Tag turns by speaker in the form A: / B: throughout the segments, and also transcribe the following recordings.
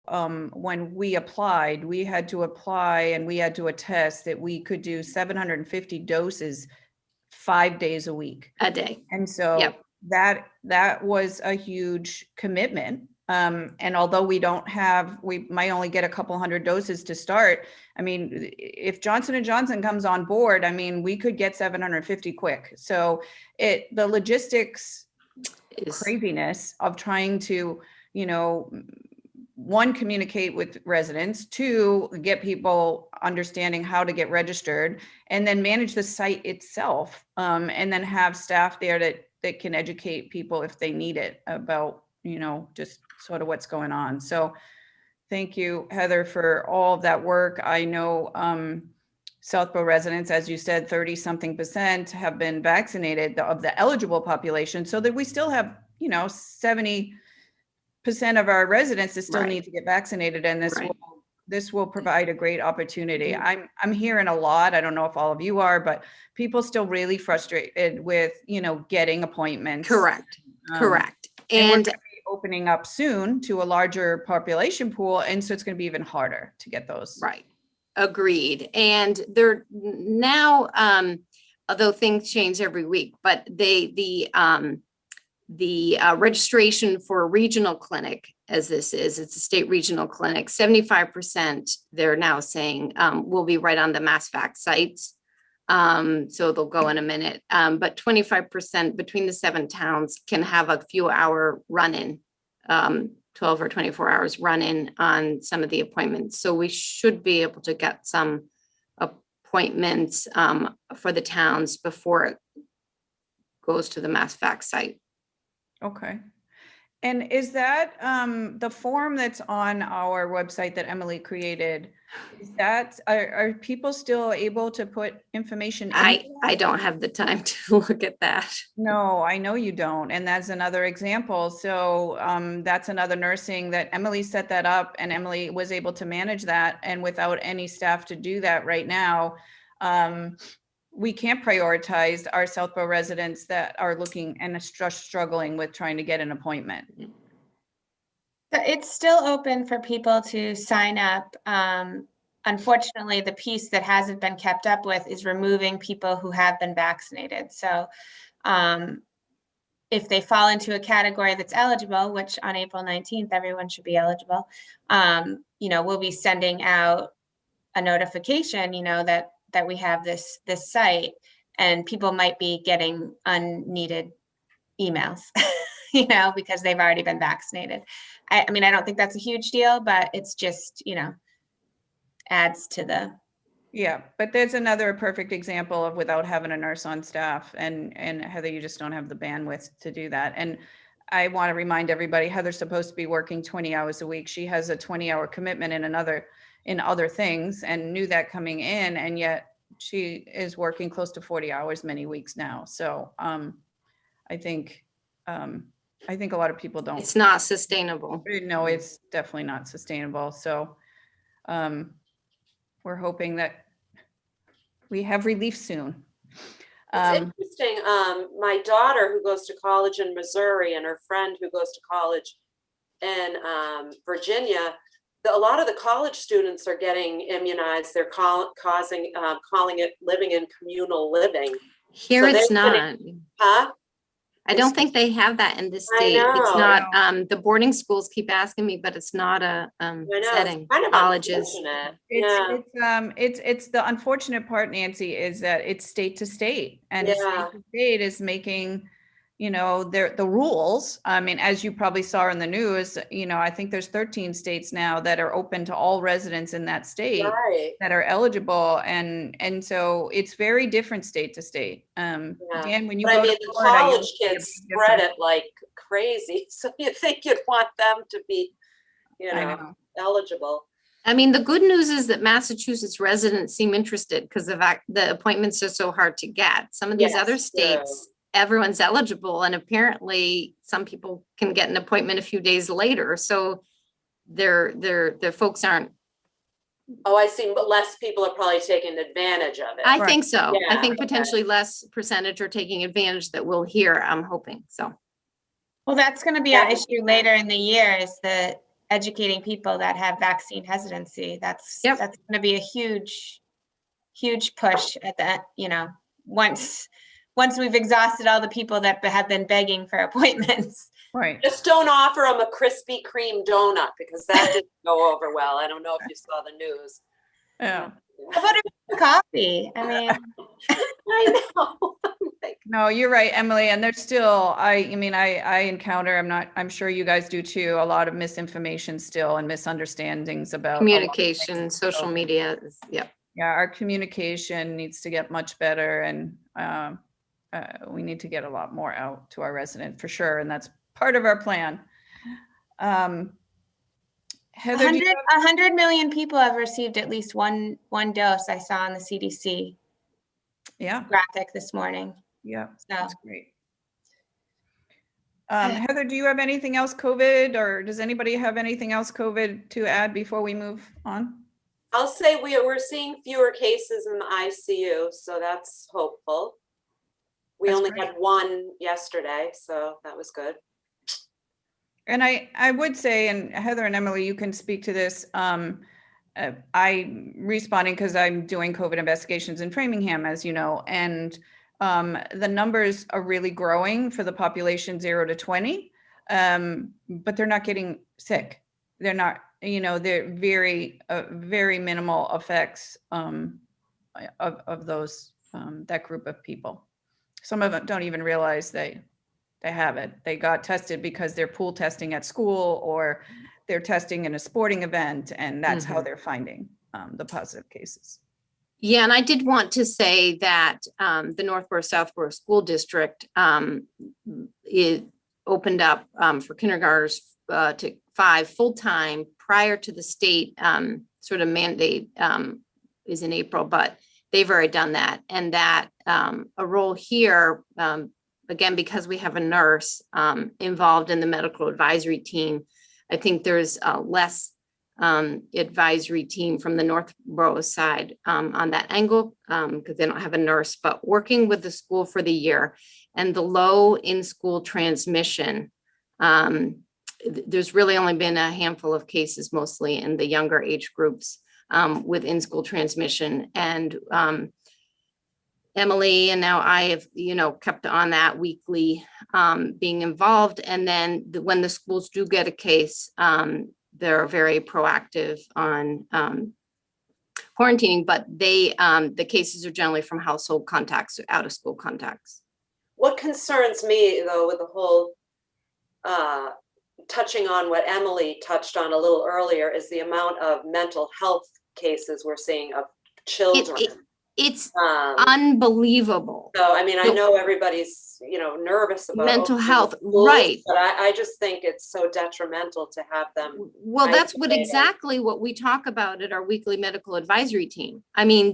A: when we applied, we had to apply and we had to attest that we could do 750 doses 5 days a week.
B: A day.
A: And so
B: Yep.
A: that was a huge commitment. And although we might only get a couple hundred doses to start. I mean, if Johnson & Johnson comes on board, I mean, we could get 750 quick. So the logistics craziness of trying to, one, communicate with residents, two, get people understanding how to get registered, and then manage the site itself, and then have staff there that can educate people if they need it about, just sort of what's going on. So thank you, Heather, for all of that work. I know Southborough residents, as you said, 30-something% have been vaccinated of the eligible population, so that we still have, 70% of our residents that still need to get vaccinated, and this will provide a great opportunity. I'm hearing a lot, I don't know if all of you are, but people still really frustrated with, getting appointments.
B: Correct.
A: And we're gonna be opening up soon to a larger population pool, and so it's going to be even harder to get those.
B: Right. Agreed. And they're now, although things change every week, but the registration for a regional clinic, as this is, it's a state regional clinic, 75%, they're now saying, will be right on the MassVac sites. So they'll go in a minute, but 25% between the 7 towns can have a few hour run-in, 12 or 24 hours run-in on some of the appointments. So we should be able to get some appointments for the towns before it goes to the MassVac site.
A: Okay. And is that the form that's on our website that Emily created? Is that are people still able to put information in?
B: I don't have the time to look at that.
A: No, I know you don't, and that's another example. So that's another nursing that Emily set that up, and Emily was able to manage that, and without any staff to do that right now. We can't prioritize our Southborough residents that are looking and struggling with trying to get an appointment.
C: It's still open for people to sign up. Unfortunately, the piece that hasn't been kept up with is removing people who have been vaccinated. So if they fall into a category that's eligible, which on April 19th, everyone should be eligible, we'll be sending out a notification, that we have this site, and people might be getting unneeded emails, because they've already been vaccinated. I mean, I don't think that's a huge deal, but it's just, adds to the.
A: Yeah, but there's another perfect example of without having a nurse on staff, and Heather, you just don't have the bandwidth to do that. And I want to remind everybody, Heather's supposed to be working 20 hours a week. She has a 20-hour commitment in other things, and knew that coming in, and yet she is working close to 40 hours many weeks now. So I think a lot of people don't.
B: It's not sustainable.
A: No, it's definitely not sustainable. So we're hoping that we have relief soon.
D: It's interesting. My daughter, who goes to college in Missouri, and her friend who goes to college in Virginia, a lot of the college students are getting immunized. They're calling it living in communal living.
B: Here so it's not.
D: Huh?
B: I don't think they have that in this state. It's not. The boarding schools keep asking me, but it's not a setting.
D: It's kind of
B: colleges.
A: It's the unfortunate part, Nancy, is that it's state to state, and state to state is making, the rules. I mean, as you probably saw in the news, I think there's 13 states now that are open to all residents in that state that are eligible. And so it's very different state to state. Dan, when you go to
D: the college kids spread it like crazy. So you think you'd want them to be, eligible.
B: I mean, the good news is that Massachusetts residents seem interested because the appointments are so hard to get. Some of these other states, everyone's eligible, and apparently some people can get an appointment a few days later. So their folks aren't.
D: Oh, I see. But less people are probably taking advantage of it.
B: I think so. Yeah, I think potentially less percentage are taking advantage that we'll hear. I'm hoping so.
C: Well, that's going to be our issue later in the year, is that educating people that have vaccine hesitancy. That's
B: Yep.
C: going to be a huge push at that, once we've exhausted all the people that have been begging for appointments.
A: Right.
D: Just don't offer them a Krispy Kreme donut because that didn't go over well. I don't know if you saw the news.
A: Yeah.
C: How about a coffee? I mean,
D: I know.
A: No, you're right, Emily. And there's still, I encounter, I'm sure you guys do too, a lot of misinformation still and misunderstandings about a lot of
B: Communication,
A: things.
B: social
A: So,
B: media, yeah.
A: yeah, our communication needs to get much better, and we need to get a lot more out to our residents for sure. And that's part of our plan. Heather, do you
C: 100 million people have received at least one dose. I saw on the CDC
A: yeah,
C: graphic this morning.
A: yeah,
C: So
A: that's great. Heather, do you have anything else COVID, or does anybody have anything else COVID to add before we move on?
D: I'll say we're seeing fewer cases in the ICU, so that's hopeful. We
A: That's
D: only
A: great.
D: had one yesterday, so that was good.
A: And I would say, and Heather and Emily, you can speak to this. I'm responding because I'm doing COVID investigations in Framingham, as you know, and the numbers are really growing for the population 0 to 20, but they're not getting sick. They're not, they're very, very minimal effects of those, that group of people. Some of them don't even realize they have it. They got tested because they're pool testing at school, or they're testing in a sporting event, and that's how they're finding the positive cases.
B: Yeah, and I did want to say that the Northborough Southborough School District it opened up for kindergartners to 5 full-time prior to the state sort of mandate is in April, but they've already done that. And that a role here, again, because we have a nurse involved in the medical advisory team, I think there's less advisory team from the Northborough side on that angle because they don't have a nurse, but working with the school for the year and the low in-school transmission. There's really only been a handful of cases, mostly in the younger age groups with in-school transmission. And Emily and now I have, kept on that weekly being involved. And then when the schools do get a case, they're very proactive on quarantining, but the cases are generally from household contacts, out of school contacts.
D: What concerns me, though, with the whole touching on what Emily touched on a little earlier, is the amount of mental health cases we're seeing of children.
B: It's unbelievable.
D: So, I mean, I know everybody's, nervous about
B: mental health,
D: schools,
B: right?
D: But I just think it's so detrimental to have them.
B: Well, that's exactly what we talk about at our weekly medical advisory team. I mean,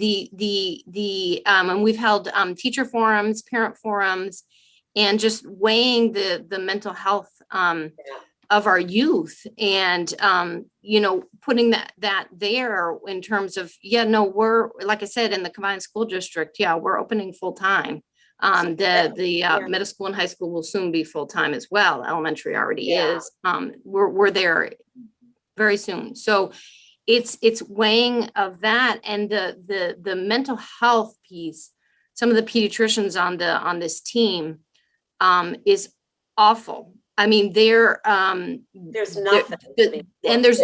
B: and we've held teacher forums, parent forums, and just weighing the mental health of our youth, and putting that there in terms of, we're, like I said, in the combined school district, we're opening full time. Middle school and high school will soon be full time as well. Elementary already is. We're there very soon. So it's weighing of that, and the mental health piece. Some of the pediatricians on this team is awful. I mean, there's
D: nothing.
B: And there's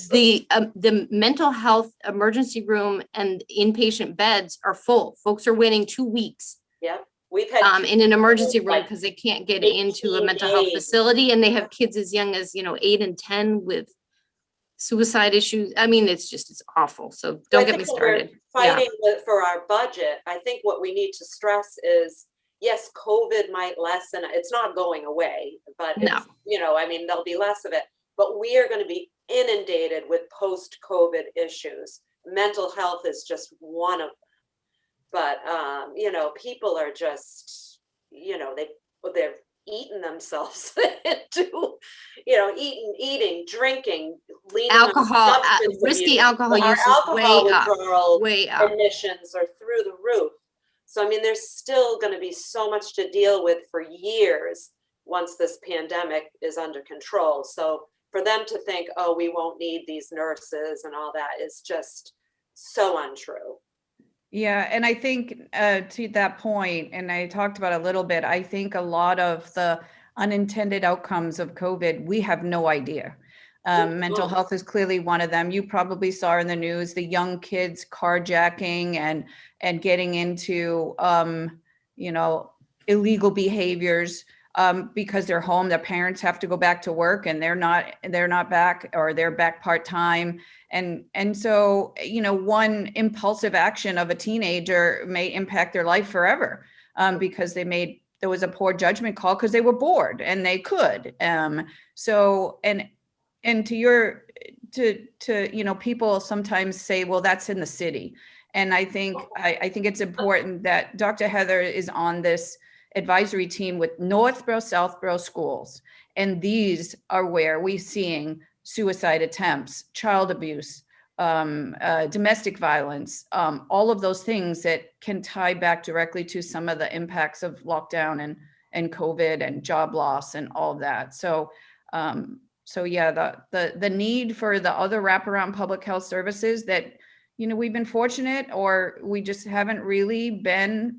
B: the mental health emergency room and inpatient beds are full. Folks are waiting 2 weeks.
D: Yeah, we've had
B: in an emergency room because they can't get into a mental health facility, and they have kids as young as 8 and 10 with suicide issues. I mean, it's awful. So don't get me started.
D: Fighting for our budget. I think what we need to stress is, yes, COVID might lessen. It's not going away, but it's, there'll be less of it. But we are going to be inundated with post-COVID issues. Mental health is just one of them. But people are just, they're eating themselves into, eating, drinking,
B: alcohol, risky alcohol use is way up.
D: Emissions are through the roof. So, I mean, there's still going to be so much to deal with for years once this pandemic is under control. So for them to think, oh, we won't need these nurses and all that is just so untrue.
A: Yeah, and I think to that point, and I talked about a little bit, I think a lot of the unintended outcomes of COVID, we have no idea. Mental health is clearly one of them. You probably saw in the news the young kids carjacking and getting into illegal behaviors because they're home. Their parents have to go back to work and they're not back, or they're back part-time. And so, one impulsive action of a teenager may impact their life forever because there was a poor judgment call because they were bored and they could. And to people sometimes say, well, that's in the city. And I think it's important that Dr. Heather is on this advisory team with Northborough, Southborough schools. And these are where we're seeing suicide attempts, child abuse, domestic violence, all of those things that can tie back directly to some of the impacts of lockdown and COVID and job loss and all of that. So yeah, the need for the other wraparound public health services that, we've been fortunate, or we just haven't really been,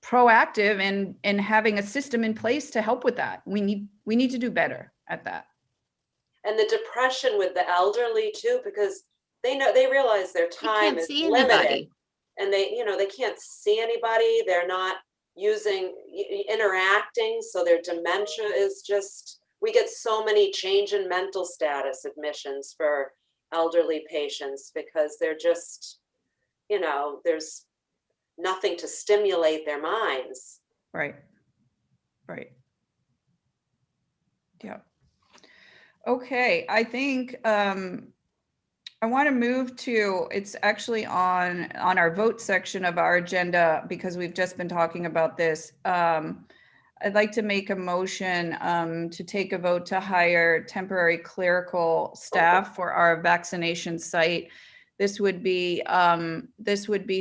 A: proactive in having a system in place to help with that. We need to do better at that.
D: And the depression with the elderly too, because they realize their time is limited, and they can't see anybody. They're not interacting. So their dementia is just, we get so many change in mental status admissions for elderly patients because they're just, there's nothing to stimulate their minds.
A: Right. Yeah. Okay, I think I want to move to, it's actually on our vote section of our agenda because we've just been talking about this. I'd like to make a motion to take a vote to hire temporary clerical staff for our vaccination site. This would be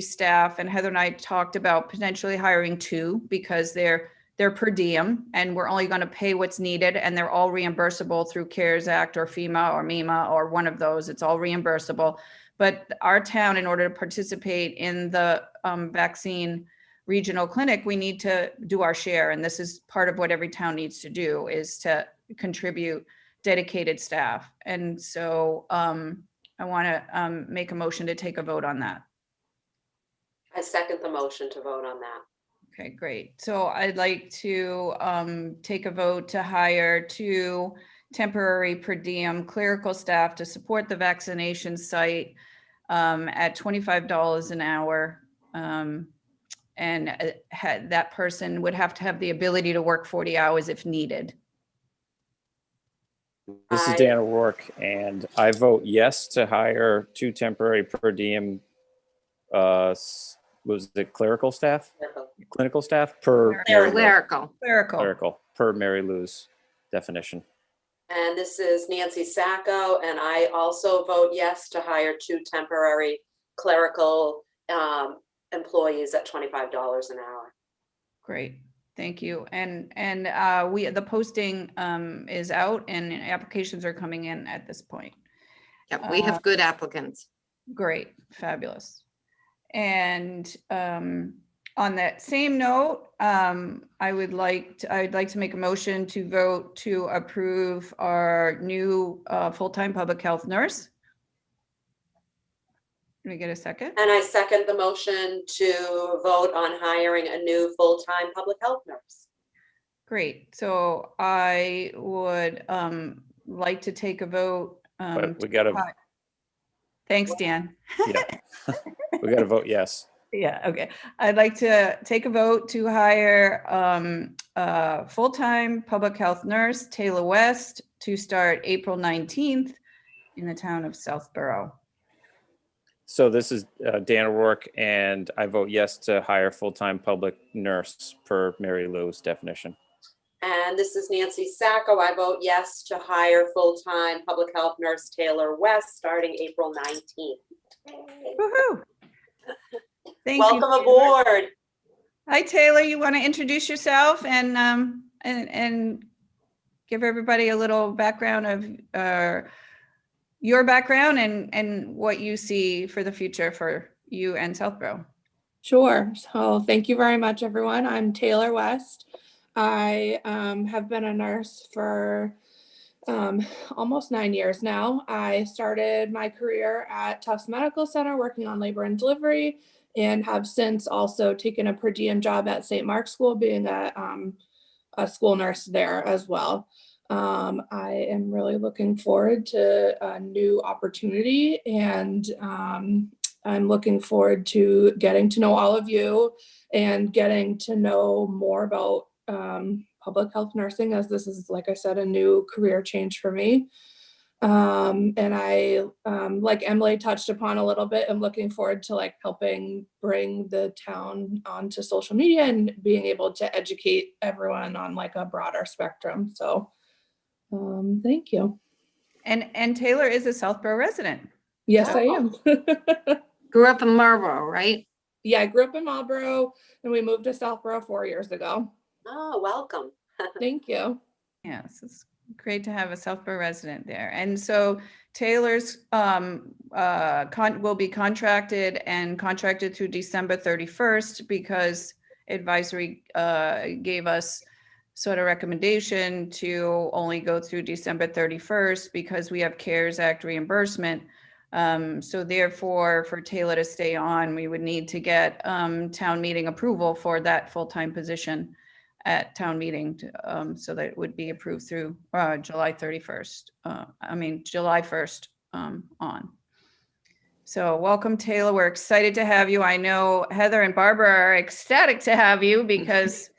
A: staff, and Heather and I talked about potentially hiring 2 because they're per diem and we're only going to pay what's needed, and they're all reimbursable through CARES Act or FEMA or MEMA or one of those. It's all reimbursable. But our town, in order to participate in the vaccine regional clinic, we need to do our share. And this is part of what every town needs to do, is to contribute dedicated staff. And so I want to make a motion to take a vote on that.
D: I second the motion to vote on that.
A: Okay, great. So I'd like to take a vote to hire 2 temporary per diem clerical staff to support the vaccination site at $25 an hour. And that person would have to have the ability to work 40 hours if needed.
E: This is Dan O'Rourke, and I vote yes to hire 2 temporary per diem, was it clerical staff? Clinical staff per
B: Clerical.
E: per Mary Lou's definition.
D: And this is Nancy Sacco, and I also vote yes to hire 2 temporary clerical employees at $25 an hour.
A: Great, thank you. And the posting is out and applications are coming in at this point.
B: Yeah, we have good applicants.
A: Great, fabulous. And on that same note, I'd like to make a motion to vote to approve our new full-time public health nurse. Can we get a second?
D: And I second the motion to vote on hiring a new full-time public health nurse.
A: Great. So I would like to take a vote.
E: But we got to.
A: Thanks, Dan.
E: Yeah, we got to vote yes.
A: Yeah, okay. I'd like to take a vote to hire a full-time public health nurse, Taylor West, to start April 19th in the town of Southborough.
E: So this is Dan O'Rourke, and I vote yes to hire full-time public nurse per Mary Lou's definition.
D: And this is Nancy Sacco. I vote yes to hire full-time public health nurse Taylor West starting April 19th.
A: Woohoo! Thank you.
D: Welcome aboard.
A: Hi, Taylor. You want to introduce yourself and give everybody a little background of your background and what you see for the future for you and Southborough.
F: Sure. So thank you very much, everyone. I'm Taylor West. I have been a nurse for almost 9 years now. I started my career at Tufts Medical Center working on labor and delivery, and have since also taken a per diem job at St. Mark's School, being a school nurse there as well. I am really looking forward to a new opportunity, and I'm looking forward to getting to know all of you and getting to know more about public health nursing, as this is, like I said, a new career change for me. And I, like Emily touched upon a little bit, I'm looking forward to like helping bring the town onto social media and being able to educate everyone on like a broader spectrum. So thank you.
A: And Taylor is a Southborough resident.
F: Yes, I am.
B: Grew up in Marlboro, right?
F: Yeah, I grew up in Marlboro and we moved to Southborough 4 years ago.
D: Oh, welcome.
F: Thank you.
A: Yes, it's great to have a Southborough resident there. And so Taylor's will be contracted through December 31st because advisory gave us sort of recommendation to only go through December 31st because we have CARES Act reimbursement. So therefore, for Taylor to stay on, we would need to get town meeting approval for that full-time position at town meeting, so that it would be approved through July 31st. July 1st on. So welcome, Taylor. We're excited to have you. I know Heather and Barbara are ecstatic to have you because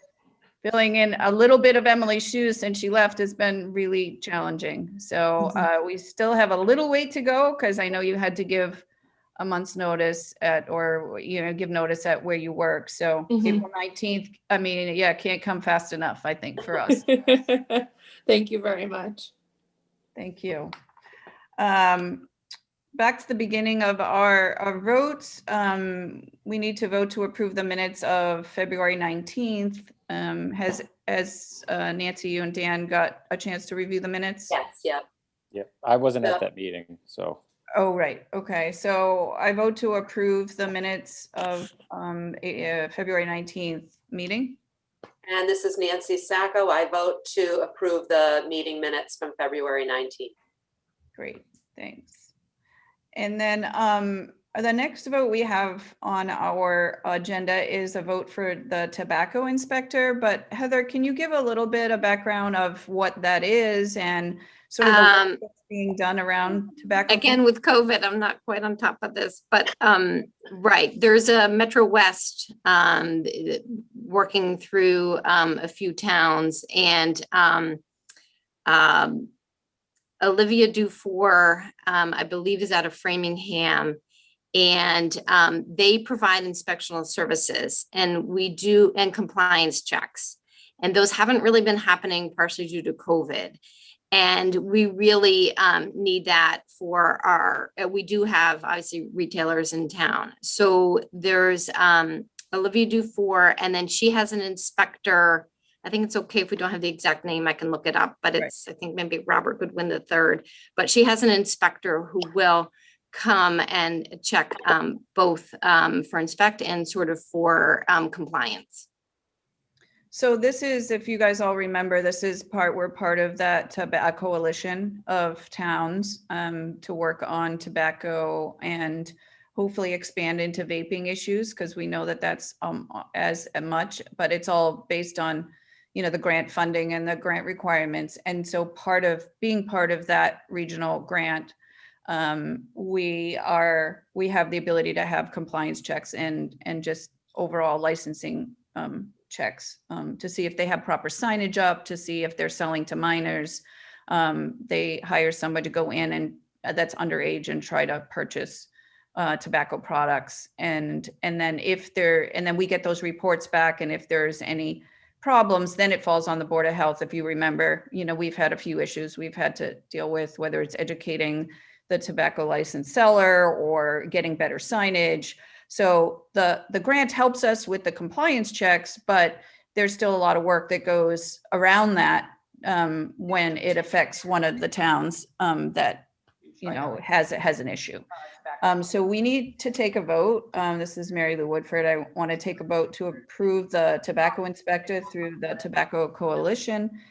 A: filling in a little bit of Emily's shoes since she left has been really challenging. So we still have a little way to go because I know you had to give a month's notice give notice at where you work. So April 19th, can't come fast enough, I think, for us.
F: Thank you very much.
A: Thank you. Back to the beginning of our votes. We need to vote to approve the minutes of February 19th. Has Nancy, you and Dan got a chance to review the minutes?
D: Yes, yep.
E: Yep, I wasn't
D: Yeah.
E: at that meeting, so.
A: Oh, right. Okay. So I vote to approve the minutes of February 19th meeting.
D: And this is Nancy Sacco. I vote to approve the meeting minutes from February 19th.
A: Great. Thanks. And then the next vote we have on our agenda is a vote for the tobacco inspector. But Heather, can you give a little bit of background of what that is and sort of the work that's being done around tobacco?
B: Again, with COVID, I'm not quite on top of this, but right, there's a Metro West working through a few towns, and Olivia Dufour, I believe, is out of Framingham, and they provide inspectional services, and and compliance checks, and those haven't really been happening partially due to COVID. And we really need that for we do have obviously retailers in town. So there's Olivia Dufour, and then she has an inspector. I think it's okay if we don't have the exact name, I can look it up, but it's, I think maybe Robert Goodwin III, but she has an inspector who will come and check both for inspect and sort of for compliance.
A: So this is, if you guys all remember, we're part of that tobacco coalition of towns to work on tobacco and hopefully expand into vaping issues, because we know that that's as much, but it's all based on, the grant funding and the grant requirements. And so being part of that regional grant, we have the ability to have compliance checks and just overall licensing checks to see if they have proper signage up, to see if they're selling to minors. They hire somebody to go in and that's underage and try to purchase tobacco products. And then we get those reports back. And if there's any problems, then it falls on the Board of Health. If you remember, we've had a few issues we've had to deal with, whether it's educating the tobacco license seller or getting better signage. So the grant helps us with the compliance checks, but there's still a lot of work that goes around that when it affects one of the towns that, has an issue. So we need to take a vote. This is Mary Lou Woodford. I want to take a vote to approve the tobacco inspector through the Tobacco Coalition